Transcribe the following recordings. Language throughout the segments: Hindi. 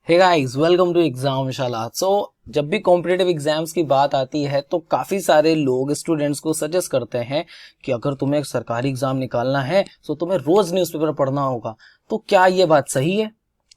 Hey guys, welcome to Examshala. जब भी कॉम्पिटिटिव एग्जाम्स की बात आती है तो काफ़ी सारे लोग स्टूडेंट्स को सजेस्ट करते हैं कि अगर तुम्हें एक सरकारी एग्जाम निकालना है तो तुम्हें रोज न्यूज़पेपर पढ़ना होगा। तो क्या ये बात सही है?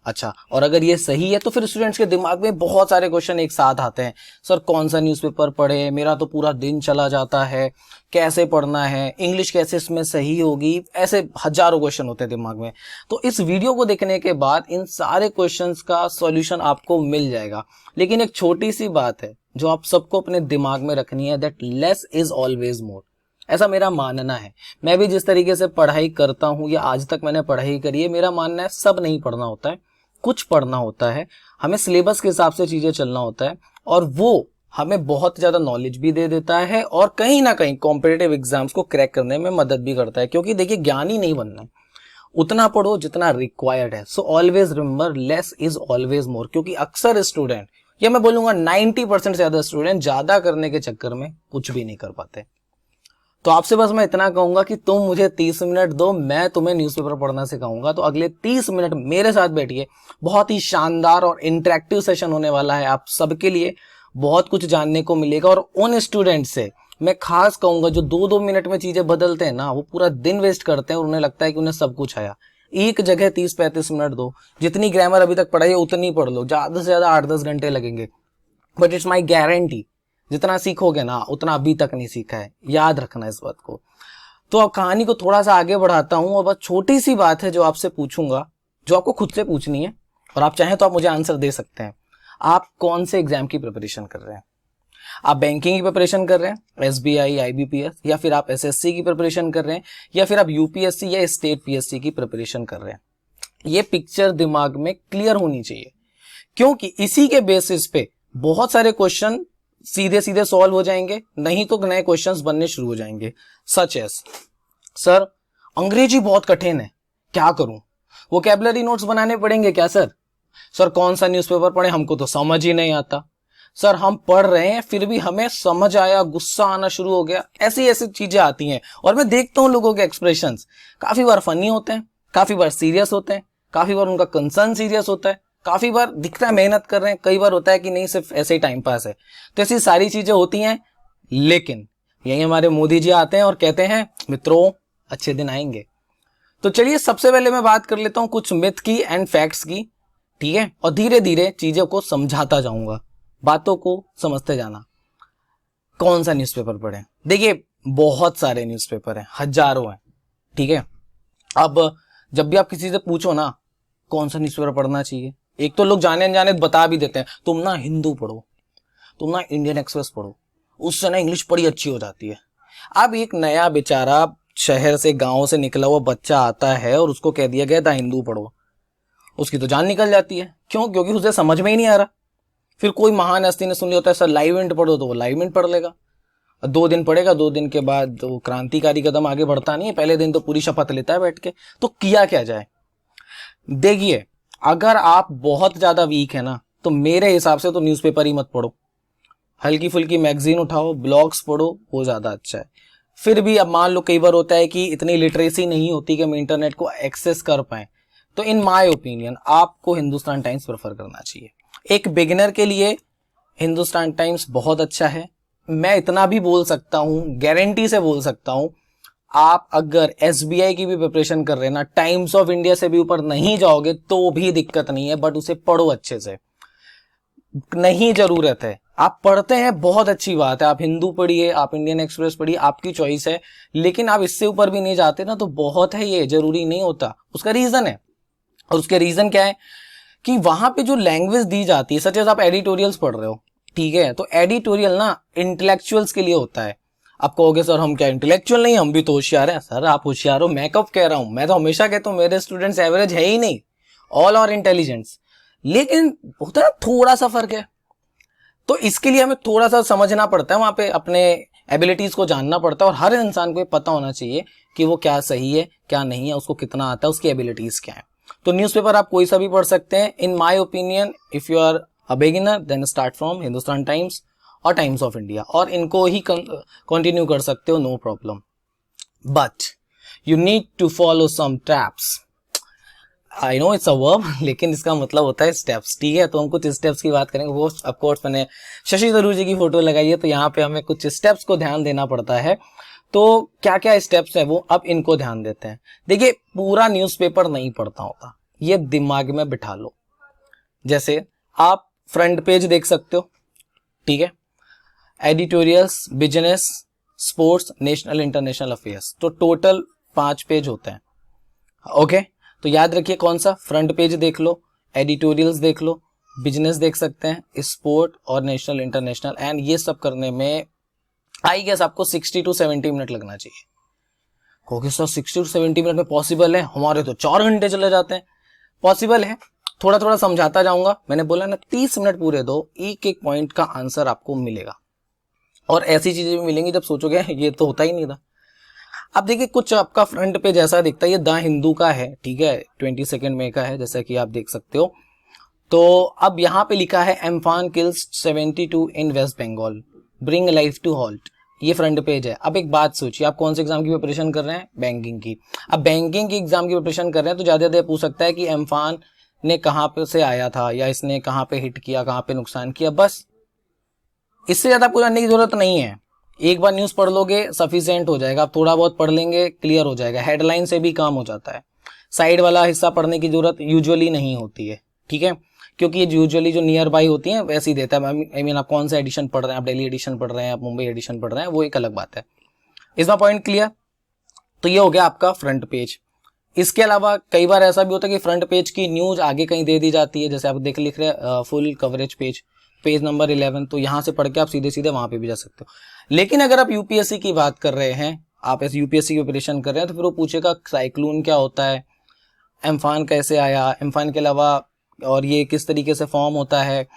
अच्छा, और अगर ये सही है तो फिर स्टूडेंट्स के दिमाग में बहुत सारे क्वेश्चन एक साथ आते हैं। सर कौन सा न्यूज़पेपर पढ़े, मेरा तो पूरा दिन चला जाता है, कैसे पढ़ना है, इंग्लिश कैसे इसमें सही होगी, ऐसे हजारों क्वेश्चन होते हैं दिमाग में। तो इस वीडियो को देखने के बाद इन सारे क्वेश्चंस का सॉल्यूशन आपको मिल जाएगा। लेकिन एक छोटी सी बात है जो आप सबको अपने दिमाग में रखनी है, that less is always more. ऐसा मेरा मानना है। मैं भी जिस तरीके से पढ़ाई करता हूँ या आज तक मैंने पढ़ाई करी है, मेरा मानना है सब नहीं पढ़ना होता है, कुछ पढ़ना होता है। हमें सिलेबस के हिसाब से चीजें चलना होता है और वो हमें बहुत ज्यादा नॉलेज भी दे देता है और कहीं ना कहीं कॉम्पिटिटिव एग्जाम्स को क्रैक करने में मदद भी करता है। क्योंकि देखिए, ज्ञानी नहीं बनना है, उतना पढ़ो जितना रिक्वायर्ड है। So always remember, less is always more. क्योंकि अक्सर स्टूडेंट, या मैं बोलूंगा 90% से ज्यादा स्टूडेंट ज्यादा करने के चक्कर में कुछ भी नहीं कर पाते। तो आपसे बस मैं इतना कहूंगा कि तुम मुझे 30 मिनट दो, मैं तुम्हें न्यूज़पेपर पढ़ना सिखाऊंगा। तो अगले 30 मिनट मेरे साथ बैठिए। बहुत ही शानदार और इंटरेक्टिव सेशन होने वाला है आप सबके लिए। बहुत कुछ जानने को मिलेगा और उन स्टूडेंट से मैं खास कहूंगा जो 2-2 मिनट में चीजें बदलते हैं ना, वो पूरा दिन वेस्ट करते हैं और उन्हें लगता है कि उन्हें सब कुछ आया। एक जगह 30-35 मिनट दो, जितनी ग्रामर अभी तक पढ़ाई है उतनी पढ़ लो। ज्यादा से ज्यादा 8-10 घंटे लगेंगे, बट इट्स माई गारंटी जितना सीखोगे ना उतना अभी तक नहीं सीखा है। याद रखना इस बात को। तो अब कहानी को थोड़ा सा आगे बढ़ाता हूं और बस छोटी सी बात है जो आपसे पूछूंगा, जो आपको खुद से पूछनी है और आप चाहें तो आप मुझे आंसर दे सकते हैं। आप कौन से एग्जाम की प्रिपरेशन कर रहे हैं? आप बैंकिंग की प्रिपरेशन कर रहे हैं, एसबीआई, आईबीपीएस, या फिर आप एसएससी की प्रिपरेशन कर रहे हैं, या फिर आप यूपीएससी या स्टेट पीएससी की प्रिपरेशन कर रहे हैं? ये पिक्चर दिमाग में क्लियर होनी चाहिए, क्योंकि इसी के बेसिस पे बहुत सारे क्वेश्चन सीधे सीधे सॉल्व हो जाएंगे, नहीं तो नए क्वेश्चंस बनने शुरू हो जाएंगे। सच एज, सर अंग्रेजी बहुत कठिन है, क्या करूं? वोकैबुलरी नोट्स बनाने पड़ेंगे क्या सर? सर कौन सा न्यूज़पेपर पढ़े, हमको तो समझ ही नहीं आता। सर हम पढ़ रहे हैं फिर भी हमें समझ आया, गुस्सा आना शुरू हो गया। ऐसी ऐसी चीजें आती हैं और मैं देखता हूं लोगों के एक्सप्रेशंस काफी बार फनी होते हैं, काफी बार सीरियस होते हैं, काफी बार उनका कंसर्न सीरियस होता है, काफी बार दिखता है मेहनत कर रहे हैं, कई बार होता है कि नहीं सिर्फ ऐसे ही टाइम पास है। तो ऐसी सारी चीजें होती हैं। लेकिन यही हमारे मोदी जी आते हैं और कहते हैं मित्रों अच्छे दिन आएंगे। तो चलिए सबसे पहले मैं बात कर लेता हूं कुछ मिथ की एंड फैक्ट्स की, ठीक है? और धीरे धीरे चीजों को समझाता जाऊंगा, बातों को समझते जाना। कौन सा न्यूज़पेपर पढ़ें? देखिए बहुत सारे न्यूज़पेपर हैं, हजारों हैं, ठीक है? अब जब भी आप किसी से पूछो ना कौन सा न्यूज़पेपर पढ़ना चाहिए, एक तो लोग जाने अनजाने बता भी देते हैं, तुम ना हिंदू पढ़ो, तुम ना इंडियन एक्सप्रेस पढ़ो, उससे ना इंग्लिश बड़ी अच्छी हो जाती है। अब एक नया बेचारा शहर से, गांव से निकला हुआ बच्चा आता है और उसको कह दिया गया था हिंदू पढ़ो, उसकी तो जान निकल जाती है। क्यों? क्योंकि उसे समझ में ही नहीं आ रहा। फिर कोई महान हस्ती ने सुन लिया होता है, सर लाइव इवेंट पढ़ो, तो वो लाइव इवेंट पढ़ लेगा। 2 दिन पढ़ेगा, 2 दिन के बाद तो क्रांतिकारी कदम आगे बढ़ता नहीं है, पहले दिन तो पूरी शपथ लेता है बैठ के। तो किया क्या जाए? देखिए, अगर आप बहुत ज्यादा वीक है ना, तो मेरे हिसाब से तो न्यूज़पेपर ही मत पढ़ो। हल्की फुल्की मैगजीन उठाओ, ब्लॉग्स पढ़ो, वो ज्यादा अच्छा है। फिर भी अब मान लो कई बार होता है कि इतनी लिटरेसी नहीं होती कि हम इंटरनेट को एक्सेस कर पाए, तो इन माय ओपिनियन आपको हिंदुस्तान टाइम्स प्रेफर करना चाहिए। एक बिगिनर के लिए हिंदुस्तान टाइम्स बहुत अच्छा है। मैं इतना भी बोल सकता हूं, गारंटी से बोल सकता हूं, आप अगर एसबीआई की भी प्रिपरेशन कर रहे हैं ना, टाइम्स ऑफ इंडिया से भी ऊपर नहीं जाओगे तो भी दिक्कत नहीं है, बट उसे पढ़ो अच्छे से। नहीं जरूरत है, आप पढ़ते हैं बहुत अच्छी बात है, आप हिंदू पढ़िए, आप इंडियन एक्सप्रेस पढ़िए, आपकी चॉइस है। लेकिन आप इससे ऊपर भी नहीं जाते ना तो बहुत है, ये जरूरी नहीं होता। उसका रीजन है, और उसके रीजन क्या है कि वहां पे जो लैंग्वेज दी जाती है, सच एज आप एडिटोरियल्स पढ़ रहे हो, ठीक है? तो एडिटोरियल ना इंटेलेक्चुअल्स के लिए होता है। आप कहोगे सर हम क्या इंटेलेक्चुअल नहीं, हम भी तो होशियार हैं। सर आप होशियार हो, मैं कब कह रहा हूं? मैं तो हमेशा कहता हूं मेरे स्टूडेंट्स एवरेज है ही नहीं, ऑल आर इंटेलिजेंट्स। लेकिन होता है थोड़ा सा फर्क है, तो इसके लिए हमें थोड़ा सा समझना पड़ता है, वहां पे अपने एबिलिटीज को जानना पड़ता है। और हर इंसान को पता होना चाहिए कि वो क्या सही है क्या नहीं है, उसको कितना आता है, उसकी एबिलिटीज क्या है। तो न्यूज़पेपर आप कोई सा भी पढ़ सकते हैं। In my opinion, if you are a beginner then start from Hindustan Times और टाइम्स ऑफ इंडिया, और इनको ही कंटिन्यू कर सकते हो, no problem. But you need to follow some traps. I know it's a verb, लेकिन इसका मतलब होता है स्टेप्स, ठीक है। तो हम कुछ स्टेप्स की बात करेंगे। वो ऑफ कोर्स मैंने शशि थरूर जी की फोटो लगाई है, तो यहाँ पे हमें कुछ स्टेप्स को ध्यान देना पड़ता है। तो क्या क्या स्टेप्स है वो अब इनको ध्यान देते हैं। देखिए, पूरा न्यूज़पेपर नहीं पढ़ता होता, ये दिमाग में बिठा लो। जैसे आप फ्रंट पेज देख सकते हो, ठीक है, editorials, business, sports, national international affairs, तो टोटल 5 पेज होते हैं। ओके, तो याद रखिए कौन सा, फ्रंट पेज देख लो, एडिटोरियल्स देख लो, बिजनेस देख सकते हैं, स्पोर्ट और नेशनल इंटरनेशनल, एंड ये सब करने में आई गेस आपको 60 to 70 मिनट लगना चाहिए। क्योंकि सर 60 to 70 मिनट में पॉसिबल है? हमारे तो 4 घंटे चले जाते हैं। पॉसिबल है, थोड़ा थोड़ा समझाता जाऊंगा। मैंने बोला ना 30 मिनट पूरे दो, एक एक पॉइंट का आंसर आपको मिलेगा। और ऐसी चीजें भी मिलेंगी जब सोचोगे ये तो होता ही नहीं था। अब देखिए, कुछ आपका फ्रंट पे जैसा दिखता है, ये द हिंदू का है, ठीक है, 22 मई का है, जैसा कि आप देख सकते हो। तो अब यहाँ पे लिखा है Amphan kills 72 in West Bengal, bring life to halt, ये फ्रंट पेज है। अब एक बात सोचिए, आप कौन से एग्जाम की प्रिपरेशन कर रहे हैं? बैंकिंग की। अब बैंकिंग की एग्जाम की प्रिपरेशन कर रहे हैं तो ज्यादा देर पूछ सकता है कि एम्फान ने कहाँ पे से आया था, या इसने कहाँ पे हिट किया, कहाँ पे नुकसान किया, बस। इससे ज्यादा आपको जानने की जरूरत नहीं है। एक बार न्यूज पढ़ लोगे सफिशिएंट हो जाएगा, आप थोड़ा बहुत पढ़ लेंगे क्लियर हो जाएगा, हेडलाइन से भी काम हो जाता है। साइड वाला हिस्सा पढ़ने की जरूरत यूजुअली नहीं होती है, ठीक है, क्योंकि ये यूजुअली जो नियर बाई होती है वैसे ही देता है। आई मीन आप कौन सा एडिशन पढ़ रहे हैं, आप दिल्ली एडिशन पढ़ रहे हैं, आप मुंबई एडिशन पढ़ रहे हैं, वो एक अलग बात है। इसका पॉइंट क्लियर? तो ये हो गया आपका फ्रंट पेज। इसके अलावा कई बार ऐसा भी होता है कि फ्रंट पेज की न्यूज आगे कहीं दे दी जाती है, जैसे आप लिख रहे हैं full coverage page, page number 11, तो यहां से पढ़ के आप सीधे सीधे वहां पे भी जा सकते हो। लेकिन अगर आप यूपीएससी की बात कर रहे हैं, आप ऐसे यूपीएससी की प्रिपरेशन कर रहे हैं, तो फिर वो पूछेगा साइक्लोन क्या होता है, एम्फान कैसे आया, एम्फान के अलावा और ये किस तरीके से फॉर्म होता है,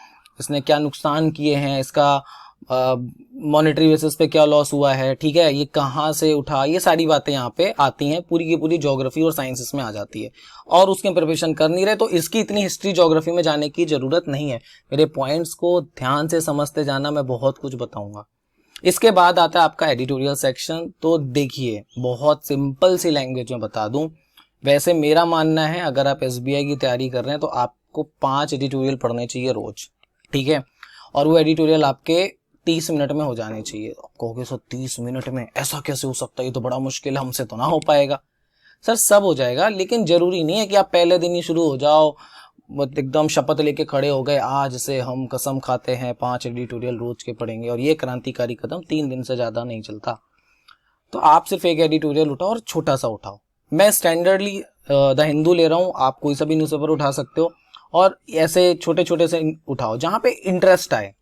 इसने क्या नुकसान किए हैं, इसका मॉनेटरी बेसिस पे क्या लॉस हुआ है, ठीक है, ये कहाँ से उठा, ये सारी बातें यहाँ पे आती हैं, पूरी की पूरी ज्योग्राफी और साइंसेस में आ जाती है। और उसके प्रिपरेशन कर नहीं रहे तो इसकी इतनी हिस्ट्री ज्योग्राफी में जाने की जरूरत नहीं है। मेरे पॉइंट्स को ध्यान से समझते जाना, मैं बहुत कुछ बताऊंगा। इसके बाद आता है आपका एडिटोरियल सेक्शन। तो देखिए, बहुत सिंपल सी लैंग्वेज में बता दूं, वैसे मेरा मानना है अगर आप एसबीआई की तैयारी कर रहे हैं तो आपको 5 एडिटोरियल पढ़ने चाहिए रोज, ठीक है, और वो एडिटोरियल आपके 30 मिनट में हो जाने चाहिए। आप कहोगे सर 30 मिनट में ऐसा कैसे हो सकता है, ये तो बड़ा मुश्किल है, हमसे तो ना हो पाएगा। सर सब हो जाएगा, लेकिन जरूरी नहीं है कि आप पहले दिन ही शुरू हो जाओ, एकदम शपथ लेके खड़े हो गए आज से हम कसम खाते हैं 5 एडिटोरियल रोज के पढ़ेंगे, और ये क्रांतिकारी कदम 3 दिन से ज्यादा नहीं चलता। तो आप सिर्फ एक एडिटोरियल उठाओ और छोटा सा उठाओ। मैं स्टैंडर्डली द हिंदू ले रहा हूँ, आप कोई सा भी न्यूज़पेपर उठा सकते हो, और ऐसे छोटे छोटे से उठाओ जहां पे इंटरेस्ट आए।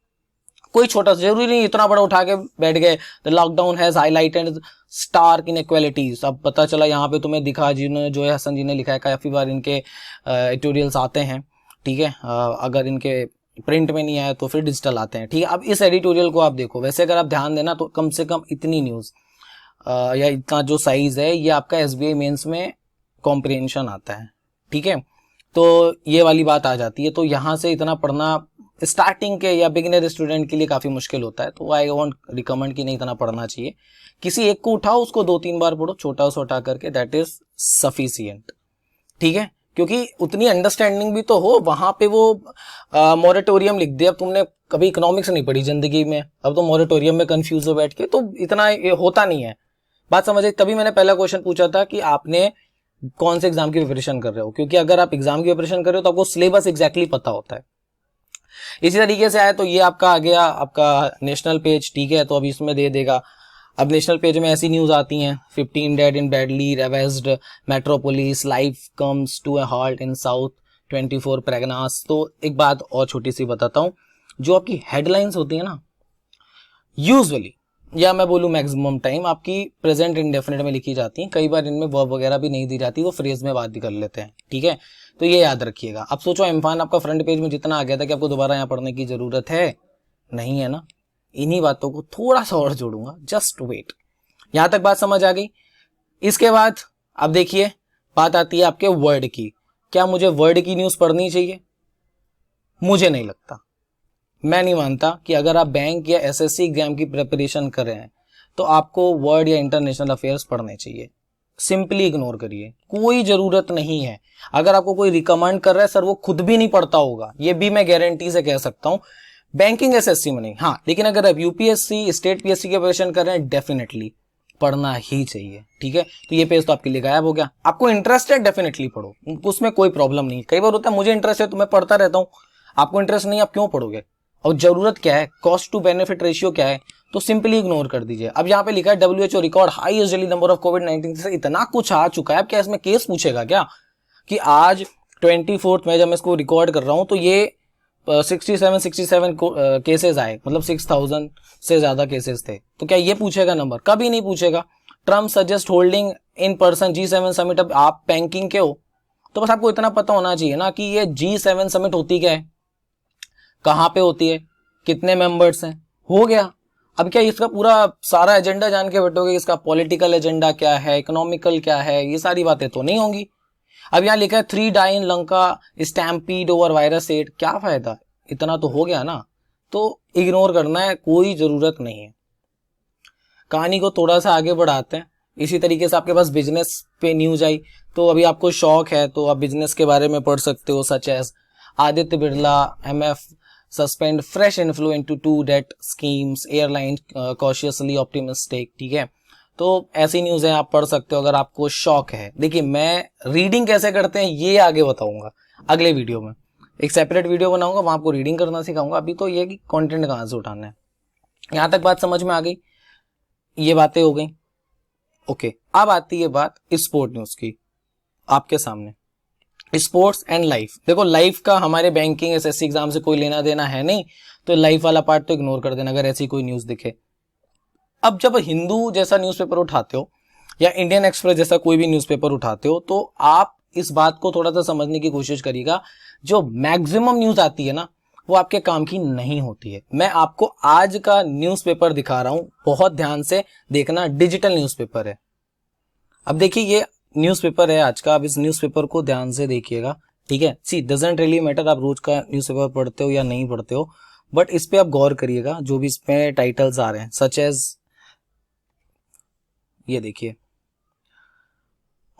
कोई छोटा, जरूरी नहीं इतना बड़ा उठा के बैठ गए the lockdown has highlighted stark inequalities. अब पता चला यहाँ पे तुम्हें दिखा, जिन्होंने जो है हसन जी ने लिखा है, काफी बार इनके एडिटोरियल्स आते हैं, ठीक है, अगर इनके प्रिंट में नहीं आया तो फिर डिजिटल आते हैं, ठीक है। अब इस एडिटोरियल को आप देखो, वैसे अगर आप ध्यान देना तो कम से कम इतनी न्यूज या इतना जो साइज है, ये आपका एसबीआई मेंस में कॉम्प्रिहेंशन आता है, ठीक है, तो ये वाली बात आ जाती है। तो यहाँ से इतना पढ़ना स्टार्टिंग के या बिगिनर स्टूडेंट के लिए काफी मुश्किल होता है, तो आई वॉन्ट रिकमेंड कि नहीं इतना पढ़ना चाहिए। किसी एक को उठाओ, उसको 2-3 बार पढ़ो, छोटा सा उठा करके, दैट इज सफिशियंट, ठीक है, क्योंकि उतनी अंडरस्टैंडिंग भी तो हो। वहां पे वो मॉरेटोरियम लिख दिया, अब तुमने कभी इकोनॉमिक्स नहीं पढ़ी जिंदगी में, अब तो मॉरेटोरियम में कंफ्यूज हो बैठ के, तो इतना होता नहीं है। बात समझे? तभी मैंने पहला क्वेश्चन पूछा था कि आपने कौन से एग्जाम की प्रिपरेशन कर रहे हो, क्योंकि अगर आप एग्जाम की प्रिपरेशन कर रहे हो तो आपको सिलेबस एग्जैक्टली पता होता है। इसी तरीके से आया तो ये आपका आ गया आपका नेशनल पेज, ठीक है, तो अभी इसमें दे देगा। अब नेशनल पेज में ऐसी न्यूज आती हैं, 15 dead in badly ravaged metropolis, life comes to a halt in south, 24 pregnant. तो एक बात और छोटी सी बताता हूं, जो आपकी हेडलाइंस होती है ना, यूजुअली या मैं बोलूं मैक्सिमम टाइम आपकी प्रेजेंट इंडेफिनिट में लिखी जाती हैं। कई बार इनमें वर्ब वगैरह भी नहीं दी जाती, वो फ्रेज में बात कर लेते हैं, ठीक है, तो ये याद रखिएगा। अब सोचो एम्फान आपका फ्रंट पेज में जितना आ गया था कि आपको दोबारा यहाँ पढ़ने की जरूरत है नहीं, है ना। इन्हीं बातों को थोड़ा सा और जोड़ूंगा, जस्ट वेट। यहां तक बात समझ आ गई। इसके बाद अब देखिए, बात आती है आपके वर्ड की। क्या मुझे वर्ड की न्यूज पढ़नी चाहिए? मुझे नहीं लगता, मैं नहीं मानता कि अगर आप बैंक या एसएससी एग्जाम की प्रिपरेशन कर रहे हैं तो आपको वर्ड या इंटरनेशनल अफेयर्स पढ़ने चाहिए। सिंपली इग्नोर करिए, कोई जरूरत नहीं है। अगर आपको कोई रिकमेंड कर रहा है सर, वो खुद भी नहीं पढ़ता होगा, ये भी मैं गारंटी से कह सकता हूं, बैंकिंग एसएससी में नहीं। हाँ, लेकिन अगर आप यूपीएससी, स्टेट पीएससी के प्रिपरेशन कर रहे हैं, डेफिनेटली पढ़ना ही चाहिए। ठीक है, तो ये पेज तो आपके लिए गायब हो गया। आपको इंटरेस्ट है, डेफिनेटली पढ़ो, उसमें कोई प्रॉब्लम नहीं। कई बार होता है मुझे इंटरेस्ट है तो मैं पढ़ता रहता हूं, आपको इंटरेस्ट नहीं, आप क्यों पढ़ोगे? और जरूरत क्या है, कॉस्ट टू बेनिफिट रेशियो क्या है, तो सिंपली इग्नोर कर दीजिए। अब यहाँ पे लिखा है WHO record highest daily number of कोविड-19 से, इतना कुछ आ चुका है, अब क्या इसमें केस पूछेगा क्या कि आज 24 में जब मैं इसको रिकॉर्ड कर रहा हूं तो ये 67 केसेस आए, मतलब 6000 से ज्यादा केसेस थे, तो क्या ये पूछेगा नंबर? कभी नहीं पूछेगा। Trump suggest holding in person G7 summit. अब आप बैंकिंग के हो तो बस आपको इतना पता होना चाहिए ना कि ये G7 समिट होती क्या है, कहां पे होती है, कितने मेंबर्स हैं, हो गया। अब क्या इसका पूरा सारा एजेंडा जान के बैठोगे, इसका पॉलिटिकल एजेंडा क्या है, इकोनॉमिकल क्या है, ये सारी बातें तो नहीं होंगी। अब यहाँ लिखा है 3 डाई इन लंका स्टैम्पीड ओवर वायरस 8, क्या फायदा, इतना तो हो गया ना, तो इग्नोर करना है, कोई जरूरत नहीं है। कहानी को थोड़ा सा आगे बढ़ाते हैं। इसी तरीके से आपके पास बिजनेस पे न्यूज आई, तो अभी आपको शौक है तो आप बिजनेस के बारे में पढ़ सकते हो, such as Aditya Birla MF suspend fresh inflow into 2 debt schemes, airline cautiously optimistic. ठीक है, तो ऐसी न्यूज है, आप पढ़ सकते हो अगर आपको शौक है। देखिए, मैं रीडिंग कैसे करते हैं ये आगे बताऊंगा अगले वीडियो में, एक सेपरेट वीडियो बनाऊंगा, वहां आपको रीडिंग करना सिखाऊंगा। अभी तो ये कि कंटेंट कहां से उठाना है। यहां तक बात समझ में आ गई, ये बातें हो गई। ओके, अब आती है बात स्पोर्ट न्यूज की आपके सामने। स्पोर्ट्स एंड लाइफ, देखो लाइफ का हमारे बैंकिंग एसएससी एग्जाम से कोई लेना देना है नहीं, तो लाइफ वाला पार्ट तो इग्नोर कर देना अगर ऐसी कोई न्यूज दिखे। अब जब हिंदू जैसा न्यूज़पेपर उठाते हो या इंडियन एक्सप्रेस जैसा कोई भी न्यूज़पेपर उठाते हो, तो आप इस बात को थोड़ा सा समझने की कोशिश करिएगा, जो मैक्सिमम न्यूज आती है ना वो आपके काम की नहीं होती है। मैं आपको आज का न्यूज़पेपर दिखा रहा हूं, बहुत ध्यान से देखना, डिजिटल न्यूज़पेपर है। अब देखिए ये न्यूज़पेपर है आज का, अब इस न्यूज़पेपर को ध्यान से देखिएगा। ठीक है, सी डजंट रियली मैटर आप रोज का न्यूज़पेपर पढ़ते हो या नहीं पढ़ते हो, बट इस पे आप गौर करिएगा, जो भी इसमें टाइटल्स आ रहे हैं, सच एज ये देखिए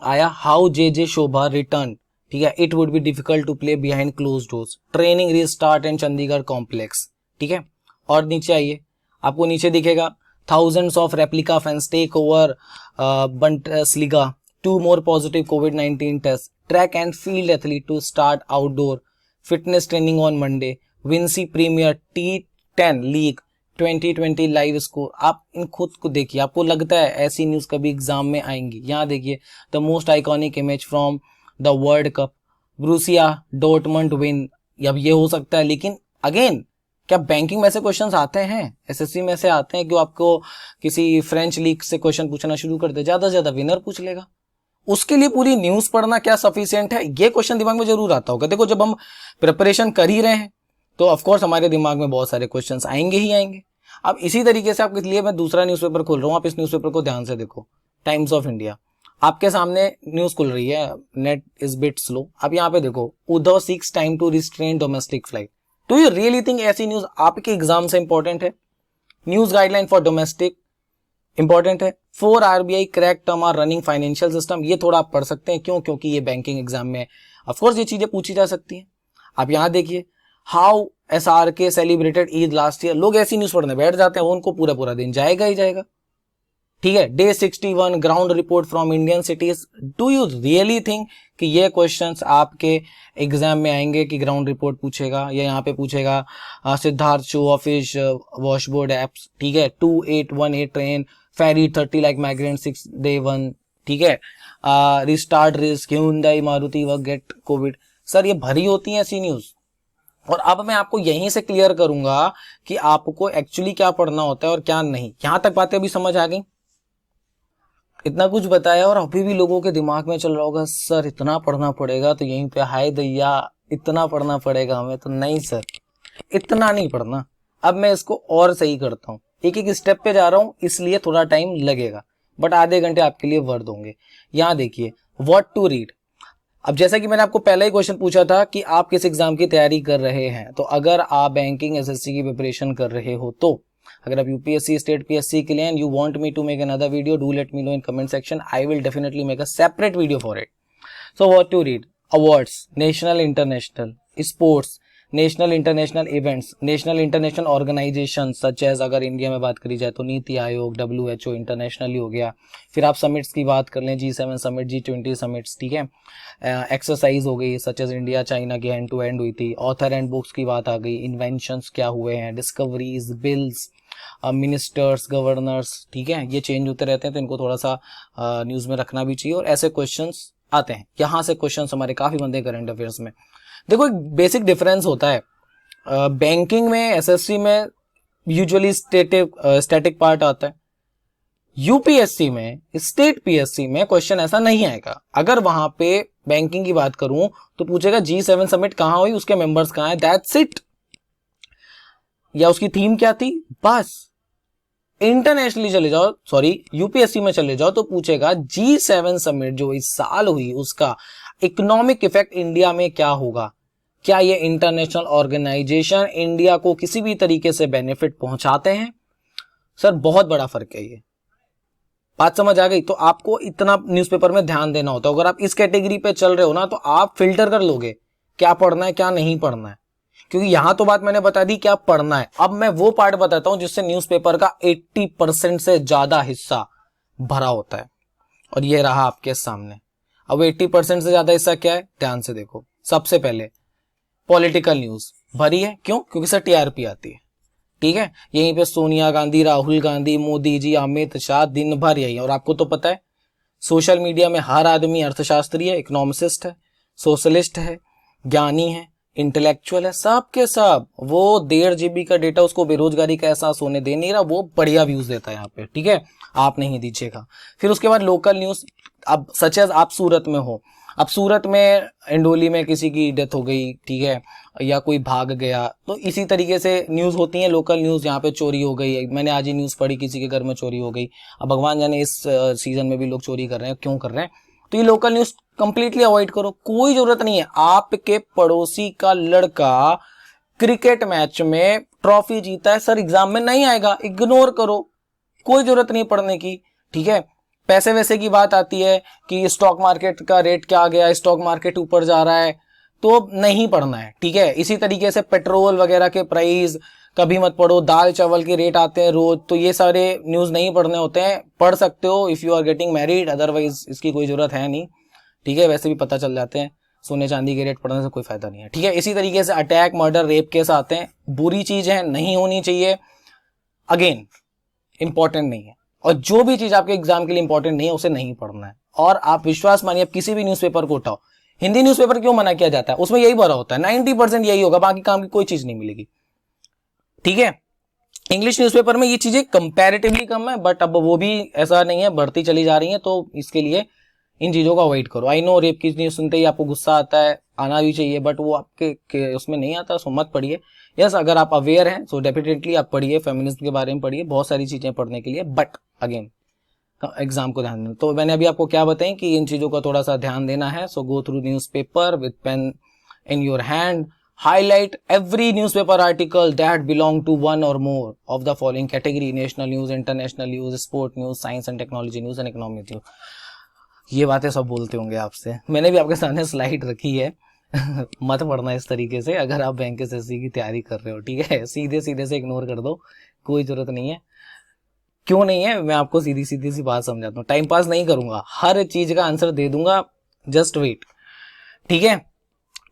आया हाउ जे शोभा रिटर्न। ठीक है, it would be difficult to play behind close doors, training restart in Chandigarh complex. ठीक है, और नीचे आइए, आपको नीचे दिखेगा thousands of replica fans take over Bundesliga, 2 more positive कोविड-19 test, track and field athlete to start outdoor fitness training on Monday, Vincy premier T10 league 2020 live score. आप इन खुद को देखिए, आपको लगता है ऐसी न्यूज कभी एग्जाम में आएंगी? यहाँ देखिए, the most iconic image from the world cup, Borussia Dortmund win. अब ये हो सकता है, लेकिन अगेन क्या बैंकिंग में से क्वेश्चंस आते हैं, एसएससी में से आते हैं? क्यों आपको किसी फ्रेंच लीग से क्वेश्चन पूछना शुरू कर दे, ज्यादा से ज्यादा विनर पूछ लेगा, उसके लिए पूरी न्यूज पढ़ना क्या सफिशिएंट है? ये क्वेश्चन दिमाग में जरूर आता होगा। देखो, जब हम प्रिपरेशन कर ही रहे हैं तो ऑफकोर्स हमारे दिमाग में बहुत सारे क्वेश्चंस आएंगे ही आएंगे। अब इसी तरीके से आपके लिए मैं दूसरा न्यूज़पेपर खोल रहा हूं, आप इस न्यूज़पेपर को ध्यान से देखो, टाइम्स ऑफ इंडिया। आपके सामने न्यूज खुल रही है, नेट इज बिट स्लो। अब यहाँ पे देखो, Uddhav seeks time to restrain domestic flight. Do you really think ऐसी न्यूज आपके एग्जाम से इंपॉर्टेंट है? News guideline for domestic important है। 4 RBI crack term are running financial system, ये थोड़ा आप पढ़ सकते हैं, क्यों? क्योंकि ये बैंकिंग एग्जाम में ऑफकोर्स ये चीजें पूछी जा सकती हैं। आप यहाँ देखिए, how SRK celebrated Eid last year. लोग ऐसी न्यूज पढ़ने बैठ जाते हैं, उनको पूरा पूरा दिन जाएगा ही जाएगा। ठीक है, day 61 ground report from Indian cities. Do you really think कि ये क्वेश्चंस आपके एग्जाम में आएंगे कि ग्राउंड रिपोर्ट पूछेगा? या यहाँ पे पूछेगा Siddharth show office washboard apps. ठीक है, 2818 ट्रेन फेरी 30 लाख माइग्रेंट 6 day 1। ठीक है, restart risk Hyundai Maruti work get Covid. Sir ये भरी होती है ऐसी न्यूज, और अब मैं आपको यहीं से क्लियर करूंगा कि आपको एक्चुअली क्या पढ़ना होता है और क्या नहीं। यहां तक बातें अभी समझ आ गई? इतना कुछ बताया और अभी भी लोगों के दिमाग में चल रहा होगा, सर इतना पढ़ना पड़ेगा, तो यहीं पे हाय दैया इतना पढ़ना पड़ेगा हमें। तो नहीं सर, इतना नहीं पढ़ना। अब मैं इसको और सही करता हूं, एक एक स्टेप पे जा रहा हूं, इसलिए थोड़ा टाइम लगेगा, बट आधे घंटे आपके लिए वर्थ होंगे। यहां देखिए, व्हाट टू रीड। अब जैसा कि मैंने आपको पहला ही क्वेश्चन पूछा था कि आप किस एग्जाम की तैयारी कर रहे हैं, तो अगर आप बैंकिंग एसएससी की प्रिपरेशन कर रहे हो तो अगर आप यूपीएससी स्टेट पीएससी के लिए and you want me to make another video, do let me know in comment section, I will definitely make a separate video for it. So what to read? Awards, national international, sports, national international events, national international organisation such as, अगर इंडिया में बात करी जाए तो नीति आयोग, WHO इंटरनेशनली हो गया. फिर आप समिट्स की बात कर लें, G7 समिट, G20 समिट्स, ठीक है. एक्सरसाइज हो गई सच एज इंडिया चाइना की हैंड टू हैंड हुई थी. ऑथर एंड बुक्स की बात आ गई. इन्वेंशंस क्या हुए हैं, डिस्कवरीज, बिल्स, मिनिस्टर्स, गवर्नर्स, ठीक है, ये चेंज होते रहते हैं तो इनको थोड़ा सा न्यूज में रखना भी चाहिए. और ऐसे क्वेश्चंस आते हैं, यहाँ से क्वेश्चंस हमारे काफी बनते हैं करंट अफेयर्स में. देखो एक बेसिक डिफरेंस होता है, बैंकिंग में, एसएससी में यूजुअली स्टैटिक पार्ट आता है. यूपीएससी में, स्टेट पीएससी में क्वेश्चन ऐसा नहीं आएगा. अगर वहां पे बैंकिंग की बात करूं तो पूछेगा G7 समिट कहां हुई, उसके मेंबर्स कहां हैं, दैट्स इट. या उसकी थीम क्या थी, बस. इंटरनेशनली चले जाओ, सॉरी यूपीएससी में चले जाओ तो पूछेगा G7 समिट जो इस साल हुई उसका इकोनॉमिक इफेक्ट इंडिया में क्या होगा, क्या ये इंटरनेशनल ऑर्गेनाइजेशन इंडिया को किसी भी तरीके से बेनिफिट पहुंचाते हैं. सर बहुत बड़ा फर्क है ये, बात समझ आ गई. तो आपको इतना न्यूज़पेपर में ध्यान देना होता है. अगर आप इस कैटेगरी पे चल रहे हो ना तो आप फिल्टर कर लोगे क्या पढ़ना है क्या नहीं पढ़ना है, क्योंकि यहां तो बात मैंने बता दी क्या पढ़ना है. अब मैं वो पार्ट बताता हूं जिससे न्यूज़पेपर का 80% से ज्यादा हिस्सा भरा होता है, और ये रहा आपके सामने. अब 80% से ज्यादा हिस्सा क्या है, ध्यान से देखो. सबसे पहले पॉलिटिकल न्यूज भरी है, क्यों, क्योंकि सर टीआरपी आती है, ठीक है. यहीं पे सोनिया गांधी, राहुल गांधी, मोदी जी, अमित शाह, दिन भर यही. और आपको तो पता है सोशल मीडिया में हर आदमी अर्थशास्त्री है, इकोनॉमिस्ट है, सोशलिस्ट है, ज्ञानी है, इंटेलेक्चुअल है, सब के सब. वो 1.5 GB का डेटा उसको बेरोजगारी का एहसास होने दे नहीं रहा, वो बढ़िया व्यूज देता है यहाँ पे, ठीक है. आप नहीं दीजिएगा. फिर उसके बाद लोकल न्यूज. अब सच एज आप सूरत में हो, अब सूरत में इंडोली में किसी की डेथ हो गई, ठीक है, या कोई भाग गया, तो इसी तरीके से न्यूज होती है लोकल न्यूज. यहाँ पे चोरी हो गई, मैंने आज ही न्यूज पढ़ी किसी के घर में चोरी हो गई. अब भगवान जाने इस सीजन में भी लोग चोरी कर रहे हैं, क्यों कर रहे हैं. तो ये लोकल न्यूज कंप्लीटली अवॉइड करो, कोई जरूरत नहीं है. आपके पड़ोसी का लड़का क्रिकेट मैच में ट्रॉफी जीता है, सर एग्जाम में नहीं आएगा, इग्नोर करो, कोई जरूरत नहीं पढ़ने की, ठीक है. पैसे वैसे की बात आती है कि स्टॉक मार्केट का रेट क्या आ गया, स्टॉक मार्केट ऊपर जा रहा है, तो नहीं पढ़ना है, ठीक है. इसी तरीके से पेट्रोल वगैरह के प्राइस कभी मत पढ़ो. दाल चावल के रेट आते हैं रोज, तो ये सारे न्यूज नहीं पढ़ने होते हैं. पढ़ सकते हो if you are getting married, otherwise इसकी कोई जरूरत है नहीं, ठीक है. वैसे भी पता चल जाते हैं, सोने चांदी के रेट पढ़ने से कोई फायदा नहीं है, ठीक है. इसी तरीके से अटैक, मर्डर, रेप केस आते हैं, बुरी चीज है, नहीं होनी चाहिए. अगेन इंपॉर्टेंट नहीं है, और जो भी चीज आपके एग्जाम के लिए इंपॉर्टेंट नहीं है उसे नहीं पढ़ना है. और आप विश्वास मानिए, आप किसी भी न्यूज़पेपर को उठाओ, हिंदी न्यूज़पेपर क्यों मना किया जाता है, उसमें यही भरा होता है, 90% यही होगा, बाकी काम की कोई चीज नहीं मिलेगी, ठीक है. इंग्लिश न्यूज़पेपर में ये चीजें कंपैरेटिवली कम है, बट अब वो भी ऐसा नहीं है, बढ़ती चली जा रही है, तो इसके लिए इन चीजों को अवॉइड करो. आई नो रेप की न्यूज सुनते ही आपको गुस्सा आता है, आना भी चाहिए, बट वो आपके उसमें नहीं आता, सो मत पढ़िए. यस, अगर आप अवेयर हैं सो डेफिनेटली आप पढ़िए, फेमिनिज्म के बारे में पढ़िए, बहुत सारी चीजें पढ़ने के लिए, बट अगेन एग्जाम को ध्यान देना. तो मैंने अभी आपको क्या बताएं कि इन चीजों का थोड़ा सा ध्यान देना है. So go through newspaper with pen in your hand, highlight every newspaper article that belong to one or more of the following category: national news, international news, sport news, science and technology news and economic news. ये बातें सब बोलते होंगे आपसे, मैंने भी आपके सामने स्लाइड रखी है. मत पढ़ना इस तरीके से अगर आप बैंक एसएससी की तैयारी कर रहे हो, ठीक है. सीधे सीधे से इग्नोर कर दो, कोई जरूरत नहीं है. क्यों नहीं है, मैं आपको सीधी सीधी सी बात समझाता हूँ. टाइम पास नहीं करूंगा, हर चीज का आंसर दे दूंगा, जस्ट वेट, ठीक है.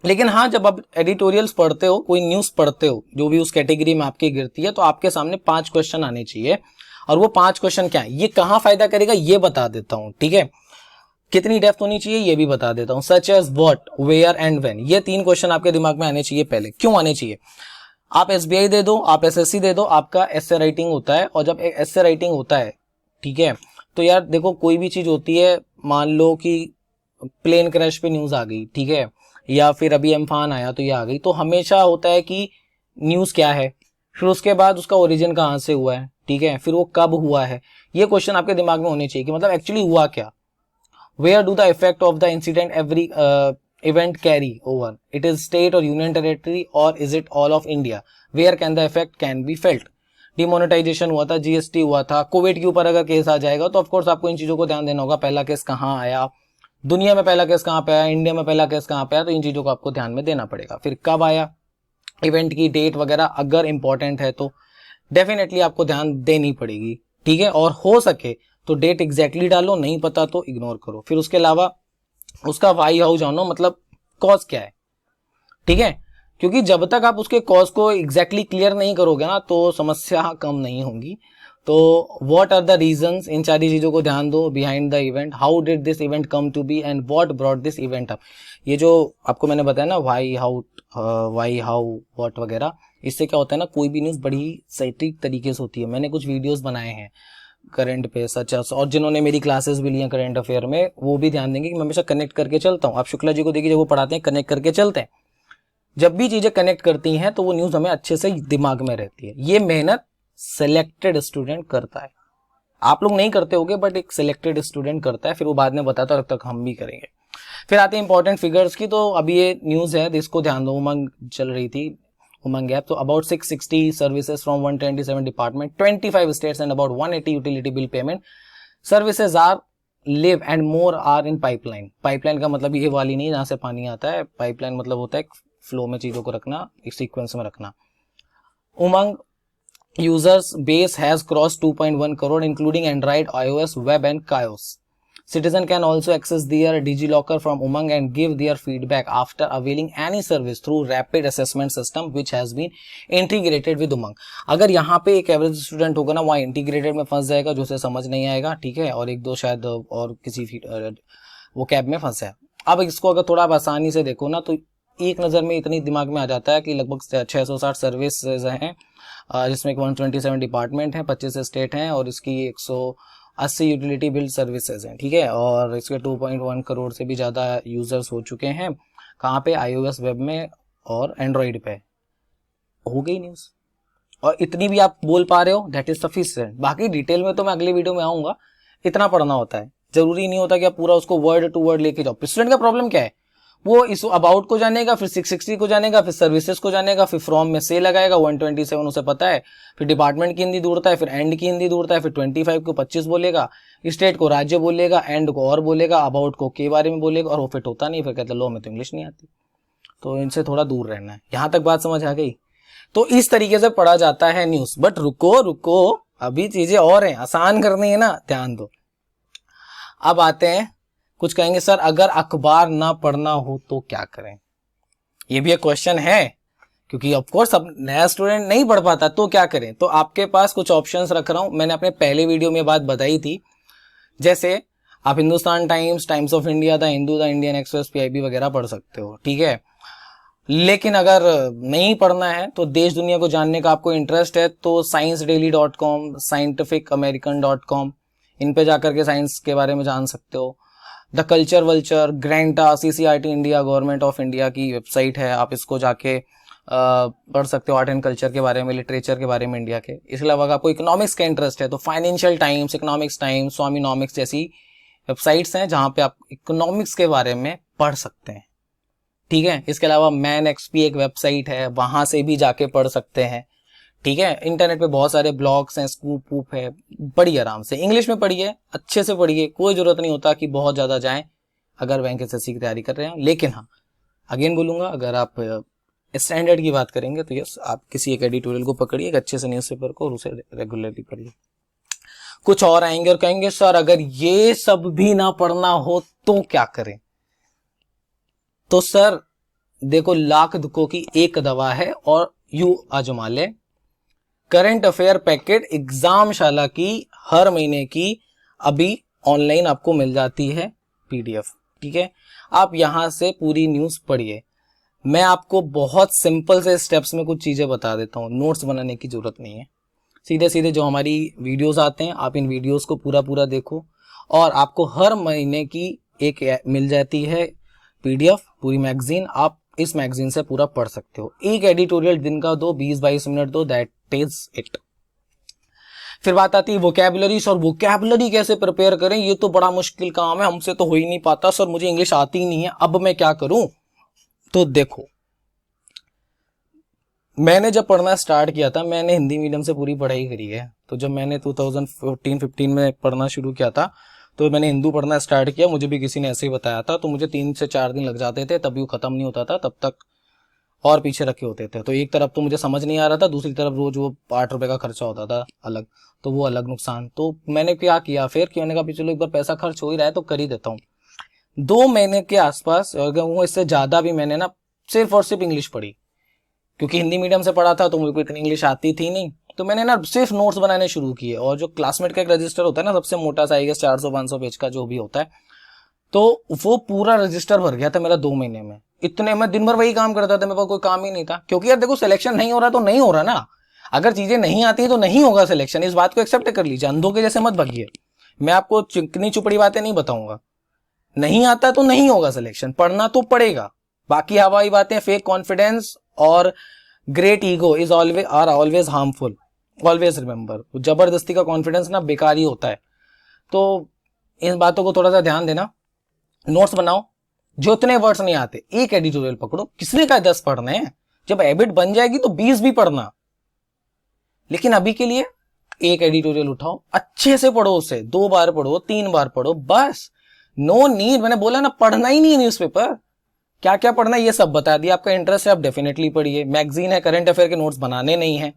लेकिन हाँ, जब आप एडिटोरियल्स पढ़ते हो, कोई न्यूज पढ़ते हो जो भी उस कैटेगरी में आपकी गिरती है, तो आपके सामने 5 क्वेश्चन आने चाहिए. और वो 5 क्वेश्चन क्या है, ये कहां फायदा करेगा ये बता देता हूं, ठीक है. कितनी डेप्थ होनी चाहिए ये भी बता देता हूं. Such as what, where and when, ये 3 क्वेश्चन आपके दिमाग में आने चाहिए पहले. क्यों आने चाहिए, आप एसबीआई दे दो, आप एसएससी दे दो, आपका एस्से राइटिंग होता है. और जब एस्से राइटिंग होता है, ठीक है, तो यार देखो कोई भी चीज होती है, मान लो कि प्लेन क्रैश पे न्यूज आ गई, ठीक है, या फिर अभी एम्फान आया तो ये आ गई, तो हमेशा होता है कि न्यूज क्या है, फिर उसके बाद उसका ओरिजिन कहां से हुआ है, ठीक है, फिर वो कब हुआ है. ये क्वेश्चन आपके दिमाग में होने चाहिए कि मतलब एक्चुअली हुआ क्या. Where do the effect of the incident every event carry over, it is state or union territory or is it all of India, where can the effect can be felt. Demonetisation हुआ था, जीएसटी हुआ था, कोविड के ऊपर अगर केस आ जाएगा तो ऑफकोर्स आपको इन चीजों को ध्यान देना होगा। पहला केस कहाँ आया, दुनिया में पहला केस कहाँ पे आया, इंडिया में पहला केस कहाँ पे आया, तो इन चीजों को आपको ध्यान में देना पड़ेगा। फिर कब आया, इवेंट की डेट वगैरह अगर इंपॉर्टेंट है तो डेफिनेटली आपको ध्यान देनी पड़ेगी, ठीक है। और हो सके तो डेट एग्जैक्टली डालो, नहीं पता तो इग्नोर करो। फिर उसके अलावा उसका वाई हाउ जानो, मतलब कॉज क्या है, ठीक है, क्योंकि जब तक आप उसके कॉज को एग्जैक्टली क्लियर नहीं करोगे ना तो समस्या कम नहीं होंगी। तो व्हाट आर द रीजंस, इन सारी चीजों को ध्यान दो। Behind the event, how did this event come to be and what brought this event up. ये जो आपको मैंने बताया ना वाई हाउ व्हाट वगैरह, इससे क्या होता है ना, कोई भी न्यूज बड़ी सटीक तरीके से होती है। मैंने कुछ वीडियोस बनाए हैं करंट पे सच, और जिन्होंने मेरी क्लासेस भी ली हैं करंट अफेयर में, वो भी ध्यान देंगे कि मैं हमेशा कनेक्ट करके चलता हूँ। आप शुक्ला जी को देखिए, जब वो पढ़ाते हैं कनेक्ट करके चलते हैं। जब भी चीजें कनेक्ट करती हैं तो वो न्यूज हमें अच्छे से दिमाग में रहती है। ये मेहनत सिलेक्टेड स्टूडेंट करता है, आप लोग नहीं करते होगे बट एक सिलेक्टेड स्टूडेंट करता है, फिर वो बाद में बताता है, तब तक हम भी करेंगे। फिर आते हैं इंपॉर्टेंट फिगर्स की। तो अभी ये न्यूज है, इसको ध्यान दो। उमंग चल रही थी, उमंग ऐप। तो about 660 services from 127 department, 25 states and about 180 utility bill payment services are live and more are in pipeline. Pipeline का मतलब ये वाली नहीं जहां से पानी आता है, पाइपलाइन मतलब होता है फ्लो में चीजों को रखना, एक सीक्वेंस में रखना। Umang users base has cross 2.1 crore including Android, iOS, web and KaiOS. Citizen can also access their DigiLocker from Umang and give their feedback after availing any service through rapid assessment system which has been integrated with Umang। अगर यहाँ पे एक एवरेज स्टूडेंट होगा ना, वहाँ इंटीग्रेटेड में फंस जाएगा, जो उसे समझ नहीं आएगा, ठीक है, और एक दो शायद और किसी वो कैब में फंस है। अब इसको अगर थोड़ा आप आसानी से देखो ना तो एक नज़र में इतनी दिमाग में आ जाता है कि लगभग 660 सर्विसेज हैं, जिसमें 127 डिपार्टमेंट हैं, 25 स्टेट हैं और इसकी 180 यूटिलिटी बिल्ड सर्विसेज हैं, ठीक है। और इसके 2.1 करोड़ से भी ज़्यादा यूजर्स हो चुके हैं। कहाँ पे, iOS वेब में और एंड्रॉइड पे। हो गई न्यूज़, और इतनी भी आप बोल पा रहे हो, दैट इज सफिशिएंट। बाकी डिटेल में तो मैं अगली वीडियो में आऊँगा। इतना पढ़ना होता है, जरूरी नहीं होता कि आप पूरा उसको वर्ड टू वर्ड लेके जाओ। स्टूडेंट का प्रॉब्लम क्या है, वो इस अबाउट को जानेगा, फिर 660 को जानेगा, फिर सर्विसेज को जानेगा, फिर फ्रॉम में से लगाएगा, 127 उसे पता है, फिर डिपार्टमेंट की हिंदी ढूंढता है, फिर एंड की हिंदी ढूंढता है, फिर 25 को 25 बोलेगा, स्टेट को राज्य बोलेगा, एंड को और बोलेगा, अबाउट को के बारे में बोलेगा, और वो फिट होता नहीं, फिर कहता लो में तो इंग्लिश नहीं आती। तो इनसे थोड़ा दूर रहना है। यहां तक बात समझ आ गई? तो इस तरीके से पढ़ा जाता है न्यूज। बट रुको, अभी चीजें और हैं, आसान करनी है ना, ध्यान दो। अब आते हैं, कुछ कहेंगे सर अगर अखबार ना पढ़ना हो तो क्या करें। ये भी एक क्वेश्चन है, क्योंकि ऑफ कोर्स अब नया स्टूडेंट नहीं पढ़ पाता तो क्या करें। तो आपके पास कुछ ऑप्शंस रख रहा हूं। मैंने अपने पहले वीडियो में बात बताई थी, जैसे आप Hindustan times, times of India, the Hindu, the Indian express, PIB वगैरह पढ़ सकते हो, ठीक है। लेकिन अगर नहीं पढ़ना है तो देश दुनिया को जानने का आपको इंटरेस्ट है तो sciencdaily.com, scientificamerican.com, इन पे जाकर के साइंस के बारे में जान सकते हो। The culture vulture, Granta, CCRT India, government of India की वेबसाइट है, आप इसको जाके पढ़ सकते हो, आर्ट एंड कल्चर के बारे में, लिटरेचर के बारे में इंडिया के। इसके अलावा अगर आपको इकोनॉमिक्स का इंटरेस्ट है तो फाइनेंशियल टाइम्स, इकोनॉमिक्स टाइम्स, स्वामीनॉमिक्स जैसी वेबसाइट्स हैं जहां पे आप इकोनॉमिक्स के बारे में पढ़ सकते हैं, ठीक है। इसके अलावा मैन एक्सपी एक वेबसाइट है, वहां से भी जाके पढ़ सकते हैं, ठीक है। इंटरनेट पे बहुत सारे ब्लॉग्स हैं, स्कूप वूप है, पढ़िए आराम से, इंग्लिश में पढ़िए, अच्छे से पढ़िए, कोई जरूरत नहीं होता कि बहुत ज्यादा जाएं अगर बैंक एसएससी की तैयारी कर रहे हैं। लेकिन हाँ, अगेन बोलूंगा, अगर आप स्टैंडर्ड की बात करेंगे तो यस, आप किसी एक एडिटोरियल को पकड़िए, एक अच्छे से न्यूज़पेपर को, और उसे रेगुलरली पढ़िए। कुछ और आएंगे और कहेंगे सर अगर ये सब भी ना पढ़ना हो तो क्या करें। तो सर देखो, लाख दुखों की एक दवा है और यू आजमा ले। करंट अफेयर पैकेट एग्जामशाला की हर महीने की अभी ऑनलाइन आपको मिल जाती है पीडीएफ, ठीक है। आप यहां से पूरी न्यूज पढ़िए। मैं आपको बहुत सिंपल से स्टेप्स में कुछ चीजें बता देता हूं, नोट्स बनाने की जरूरत नहीं है। सीधे सीधे जो हमारी वीडियोस आते हैं, आप इन वीडियोस को पूरा देखो, और आपको हर महीने की एक मिल जाती है पीडीएफ, पूरी मैगजीन। आप इस मैगजीन से पूरा पढ़ सकते हो। एक एडिटोरियल दिन का दो, 20-22 मिनट दो, दैट इज इट। फिर बात आती है वोकैबुलरी। सर वोकैबुलरी कैसे प्रिपेयर करें, ये तो बड़ा मुश्किल काम है, हमसे तो हो ही नहीं पाता सर, मुझे इंग्लिश आती ही नहीं है, अब मैं क्या करूं। तो देखो, मैंने जब पढ़ना स्टार्ट किया था, मैंने हिंदी मीडियम से पूरी पढ़ाई करी है, तो जब मैंने 2014-15 में पढ़ना शुरू किया था तो मैंने हिंदू पढ़ना स्टार्ट किया। मुझे भी किसी ने ऐसे ही बताया था, तो मुझे 3 से 4 दिन लग जाते थे, तभी वो खत्म नहीं होता था, तब तक और पीछे रखे होते थे। तो एक तरफ तो मुझे समझ नहीं आ रहा था, दूसरी तरफ रोज वो 8 रुपए का खर्चा होता था अलग, तो वो अलग नुकसान। तो मैंने क्या किया फिर कि मैंने कहा चलो एक बार पैसा खर्च हो ही रहा है तो कर ही देता हूँ। 2 महीने के आसपास, अगर वो इससे ज्यादा भी, मैंने ना सिर्फ और सिर्फ इंग्लिश पढ़ी, क्योंकि हिंदी मीडियम से पढ़ा था तो मुझे को इतनी इंग्लिश आती थी नहीं। तो मैंने ना सिर्फ नोट्स बनाने शुरू किए, और जो क्लासमेट का एक रजिस्टर होता है ना, सबसे मोटा सा, आई गेस 400-500 पेज का जो भी होता है, तो वो पूरा रजिस्टर भर गया था मेरा 2 महीने में। इतने मैं दिन भर वही काम करता था, मेरे पास कोई काम ही नहीं था, क्योंकि यार देखो सिलेक्शन नहीं हो रहा तो नहीं हो रहा ना। अगर चीजें नहीं आती तो नहीं होगा सिलेक्शन, इस बात को एक्सेप्ट कर लीजिए, अंधों के जैसे मत भागिए। मैं आपको चिकनी चुपड़ी बातें नहीं बताऊंगा, नहीं आता तो नहीं होगा सिलेक्शन, पढ़ना तो पड़ेगा। बाकी हवाई बातें, फेक कॉन्फिडेंस और great ego is always are always harmful, always remember. जबरदस्ती का कॉन्फिडेंस ना बेकार ही होता है। तो इन बातों को थोड़ा सा ध्यान देना। नोट्स बनाओ, जो इतने वर्ड्स नहीं आते एक एडिटोरियल पकड़ो, किसने कहा 10 पढ़ने हैं, जब हैबिट बन जाएगी तो 20 भी पढ़ना, लेकिन अभी के लिए एक एडिटोरियल उठाओ, अच्छे से पढ़ो, उसे 2 बार पढ़ो, 3 बार पढ़ो, बस। नो नीड, मैंने बोला ना पढ़ना ही नहीं है न्यूज़पेपर, क्या क्या पढ़ना है ये सब बता दिया। आपका इंटरेस्ट है आप डेफिनेटली पढ़िए। मैगजीन है, करंट अफेयर के नोट्स बनाने नहीं है।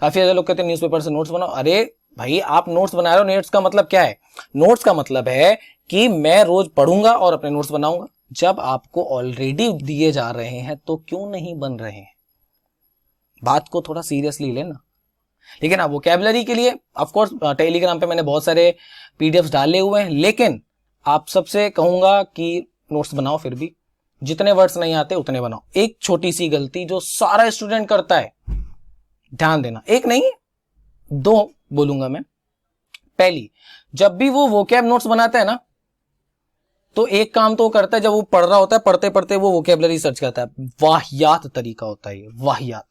काफी ज्यादा लोग कहते हैं न्यूज़पेपर से नोट्स बनाओ। अरे भाई आप नोट्स बना रहे हो, नोट्स का मतलब क्या है? नोट्स का मतलब है कि मैं रोज पढ़ूंगा और अपने नोट्स बनाऊंगा। जब आपको ऑलरेडी दिए जा रहे हैं तो क्यों नहीं बन रहे हैं? बात को थोड़ा सीरियसली लेना। लेकिन आप वोकैबुलरी के लिए ऑफ कोर्स टेलीग्राम पे मैंने बहुत सारे पीडीएफ्स डाले हुए हैं, लेकिन आप सबसे कहूंगा कि नोट्स बनाओ, फिर भी जितने वर्ड्स नहीं आते उतने बनाओ। एक छोटी सी गलती जो सारा स्टूडेंट करता है, ध्यान देना, एक नहीं 2 बोलूंगा मैं। पहली, जब भी वो वोकैब नोट्स बनाता है ना, तो एक काम तो वो करता है, जब वो पढ़ रहा होता है, पढ़ते पढ़ते वो वोकैबुलरी सर्च करता है। वाहियात तरीका होता है ये, वाहियात।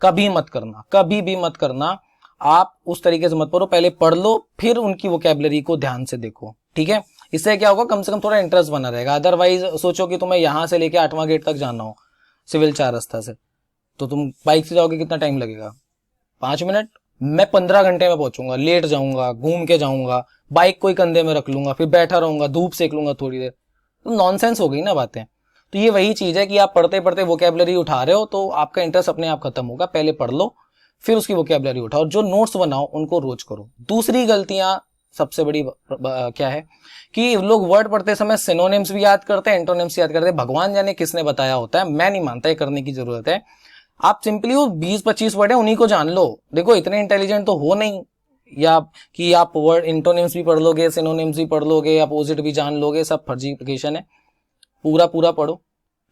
कभी मत करना, कभी भी मत करना। आप उस तरीके से मत पढ़ो, पहले पढ़ लो फिर उनकी वोकैबुलरी को ध्यान से देखो, ठीक है? इससे क्या होगा, कम से कम थोड़ा इंटरेस्ट बना रहेगा। अदरवाइज सोचो कि तुम्हें यहां से लेके 8वां गेट तक जाना हो सिविल 4 रास्ता से, तो तुम बाइक से जाओगे, कितना टाइम लगेगा? 5 मिनट। मैं 15 घंटे में पहुंचूंगा, लेट जाऊंगा, घूम के जाऊंगा, बाइक कोई कंधे में रख लूंगा, फिर बैठा रहूंगा, धूप सेक लूंगा थोड़ी देर। तो नॉनसेंस हो गई ना बातें। तो ये वही चीज है कि आप पढ़ते पढ़ते वोकैबुलरी उठा रहे हो तो आपका इंटरेस्ट अपने आप खत्म होगा। पहले पढ़ लो फिर उसकी वोकैबुलरी उठाओ। जो नोट्स बनाओ उनको रोज करो। दूसरी गलतियां सबसे बड़ी क्या है कि लोग वर्ड पढ़ते समय सिनोनिम्स भी याद करते हैं, एंटोनिम्स याद करते हैं। भगवान जाने किसने बताया होता है, मैं नहीं मानता ये करने की जरूरत है। आप सिंपली वो 20-25 वर्ड है उन्हीं को जान लो। देखो इतने इंटेलिजेंट तो हो नहीं या कि आप वर्ड इंटोनिम्स भी पढ़ लोगे, सिनोनिम्स भी पढ़ लोगे, अपोजिट भी जान लोगे, सब फर्जी एप्लीकेशन है। पूरा पूरा पढ़ो,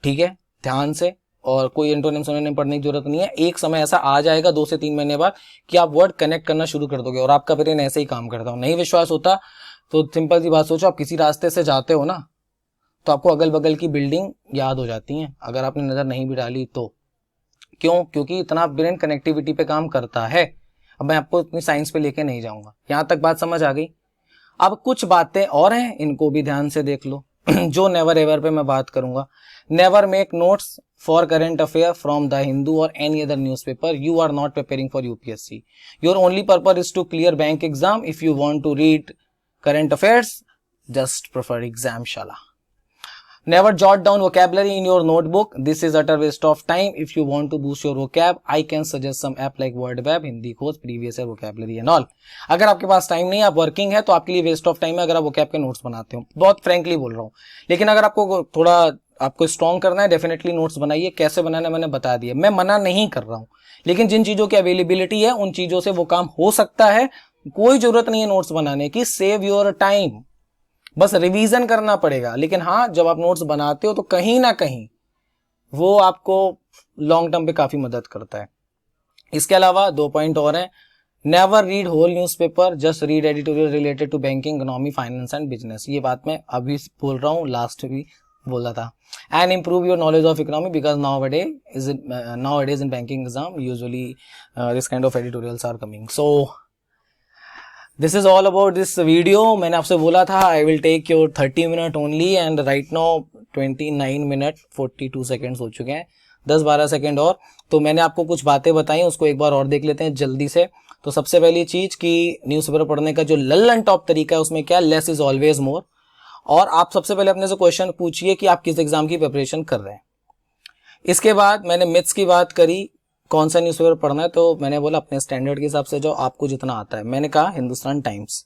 ठीक है, ध्यान से। और कोई एंटोनिम सिनोनिम पढ़ने की जरूरत नहीं है। एक समय ऐसा आ जाएगा 2 से 3 महीने बाद कि आप वर्ड कनेक्ट करना शुरू कर दोगे और आपका ब्रेन ऐसे ही काम करता हो। नहीं विश्वास होता तो सिंपल सी बात सोचो, आप किसी रास्ते से जाते हो ना, तो आपको अगल बगल की बिल्डिंग याद हो जाती है, अगर आपने नजर नहीं भी डाली तो। क्यों? क्योंकि इतना ब्रेन कनेक्टिविटी पे काम करता है। अब मैं आपको इतनी साइंस पे लेके नहीं जाऊंगा, यहां तक बात समझ आ गई? अब कुछ बातें और हैं, इनको भी ध्यान से देख लो। जो नेवर एवर पे मैं बात करूंगा। Never make notes for current affair from the Hindu और any other newspaper. You are not preparing for UPSC. Your only purpose is to clear bank exam. If you want to read current affairs, just prefer Examshala. Never jot down vocabulary in your notebook. This is utter waste of time. If you want to boost your vocab, I can suggest some app like WordWeb, Hindi खोज, previous year vocabulary and all. अगर आपके पास टाइम नहीं है, आप वर्किंग है, तो आपके लिए वेस्ट ऑफ टाइम है अगर आप vocab के नोट्स बनाते हो। बहुत फ्रेंकली बोल रहा हूँ। लेकिन अगर आपको थोड़ा आपको स्ट्रॉन्ग करना है, डेफिनेटली नोट्स बनाइए। कैसे बनाना मैंने बता दिया, मैं मना नहीं कर रहा हूँ, लेकिन जिन चीजों की अवेलेबिलिटी है उन चीजों से वो काम हो सकता है। कोई जरूरत नहीं है नोट्स बनाने की। सेव योर टाइम, बस रिवीजन करना पड़ेगा। लेकिन हाँ, जब आप नोट्स बनाते हो तो कहीं ना कहीं वो आपको लॉन्ग टर्म पे काफी मदद करता है। इसके अलावा 2 पॉइंट और हैं। Never read whole newspaper, just read editorial related to banking, economy, finance and business. ये बात मैं अभी बोल रहा हूँ, लास्ट भी बोला था। And improve your knowledge of economy because now it is in banking exam usually this kind of editorials are coming. So this is all about this video. मैंने आपसे बोला था I will take your 30 minute only and right now 29 minute 42 seconds हो चुके हैं। 10-12 सेकंड और। तो मैंने आपको कुछ बातें बताई, उसको एक बार और देख लेते हैं जल्दी से। तो सबसे पहली चीज कि न्यूज़पेपर पढ़ने का जो लल्लन टॉप तरीका है उसमें क्या, लेस इज ऑलवेज मोर। और आप सबसे पहले अपने से क्वेश्चन पूछिए कि आप किस एग्जाम की प्रिपरेशन कर रहे हैं। इसके बाद मैंने मिथ्स की बात करी, कौन सा न्यूज़पेपर पढ़ना है, तो मैंने बोला अपने स्टैंडर्ड के हिसाब से जो आपको जितना आता है। मैंने कहा हिंदुस्तान टाइम्स।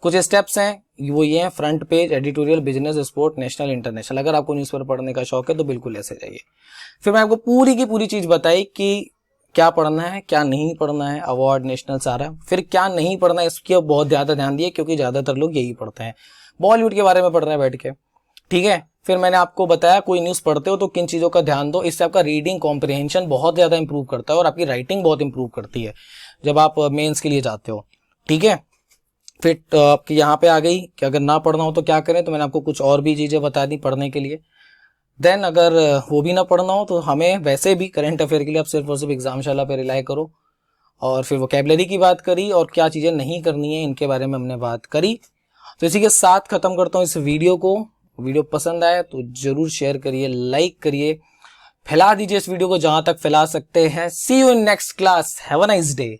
कुछ स्टेप्स हैं वो ये हैं, front page, editorial, business, sport, national, international. अगर आपको न्यूज़पेपर पढ़ने का शौक है तो बिल्कुल ऐसे जाइए। फिर मैं आपको पूरी की पूरी चीज बताई कि क्या पढ़ना है क्या नहीं पढ़ना है, अवार्ड, नेशनल, सारा। फिर क्या नहीं पढ़ना है इसकी बहुत ज्यादा ध्यान दिए, क्योंकि ज्यादातर लोग यही पढ़ते हैं, बॉलीवुड के बारे में पढ़ रहे हैं बैठ के, ठीक है। फिर मैंने आपको बताया कोई न्यूज़ पढ़ते हो तो किन चीज़ों का ध्यान दो, इससे आपका रीडिंग कॉम्प्रिहेंशन बहुत ज़्यादा इंप्रूव करता है और आपकी राइटिंग बहुत इंप्रूव करती है जब आप मेंस के लिए जाते हो, ठीक है। फिर आपकी यहाँ पे आ गई कि अगर ना पढ़ना हो तो क्या करें, तो मैंने आपको कुछ और भी चीज़ें बता दी पढ़ने के लिए। देन अगर वो भी ना पढ़ना हो तो हमें वैसे भी करंट अफेयर के लिए आप सिर्फ और सिर्फ एग्जामशाला पे रिलाई करो। और फिर वोकैबुलरी की बात करी और क्या चीज़ें नहीं करनी है इनके बारे में हमने बात करी। तो इसी के साथ खत्म करता हूँ इस वीडियो को। वीडियो पसंद आए तो जरूर शेयर करिए, लाइक करिए, फैला दीजिए इस वीडियो को जहां तक फैला सकते हैं। See you in next class, have a nice day.